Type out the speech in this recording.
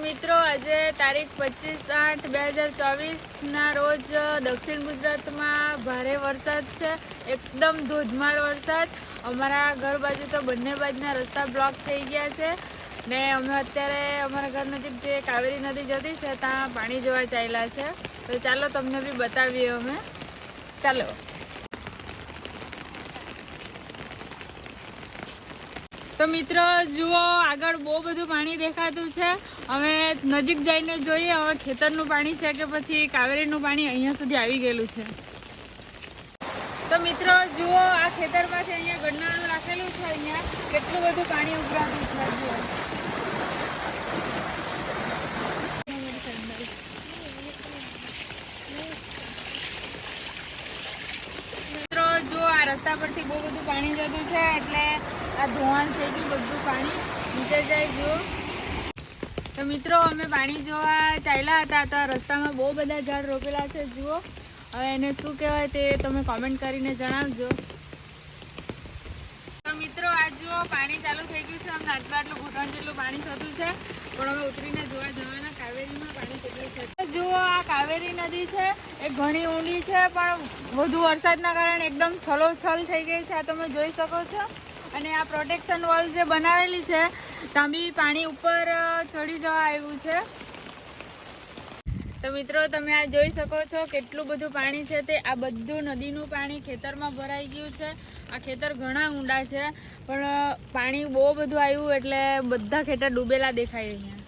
મિત્રો આજે તારીખ 25/8/2024 રોજ દક્ષિણ ગુજરાતમાં ભારે વરસાદ છે, એકદમ ધોધમાર વરસાદ। અમારા ઘર બાજુ તો બંને બાજુના રસ્તા બ્લોક થઈ ગયા છે ને અમે અત્યારે અમારા ઘર નજીક જે કાવેરી નદી જતી છે ત્યાં પાણી જોવા ચાલ્યા છે। તો ચાલો તમને બી બતાવીએ અમે, ચાલો। તો મિત્રો જુઓ, આગળ બહુ બધું પાણી દેખાતું છે। હવે નજીક જઈને જોઈએ હવે ખેતરનું પાણી છે કે પછી કાવેરીનું પાણી અહીંયા સુધી આવી ગયેલું છે। તો મિત્રો જુઓ, આ ખેતરમાંથી અહીંયા ગરનાળું રાખેલું છે, અહીંયા કેટલું બધું પાણી ઉભરાતું છે। મિત્રો જુઓ, આ રસ્તા પરથી બહુ બધું પાણી જતું છે એટલે આ ધોવાણ થઈ ગયું, બધું પાણી નીચે જાય। જુઓ તો મિત્રો અમે પાણી જોવા ચાલ્યા હતા તો રસ્તામાં બહુ બધા ઝાડ રોપેલા છે। જુઓ, હવે એને શું કહેવાય તે તમે કોમેન્ટ કરીને જણાવજો। તો મિત્રો આ જુઓ, પાણી ચાલુ થઈ ગયું છે, અમને આટલું ઘૂંટણ જેટલું પાણી થતું છે, પણ અમે ઉતરીને જોવા જવાના કાવેરીમાં પાણી કેટલું છે। તો જુઓ, આ કાવેરી નદી છે એ ઘણી ઊંડી છે પણ વધુ વરસાદના કારણે એકદમ છલોછલ થઈ ગઈ છે, આ તમે જોઈ શકો છો। અને આ પ્રોટેક્શન વોલ જે બનાવેલી છે ત્યાં બી પાણી ઉપર ચડી જવા આવ્યું છે। તો મિત્રો તમે આ જોઈ શકો છો કેટલું બધું પાણી છે તે આ બધું નદીનું પાણી ખેતરમાં ભરાઈ ગયું છે। આ ખેતર ઘણા ઊંડા છે પણ પાણી બહુ બધું આવ્યું એટલે બધા ખેતર ડૂબેલા દેખાય અહીંયા।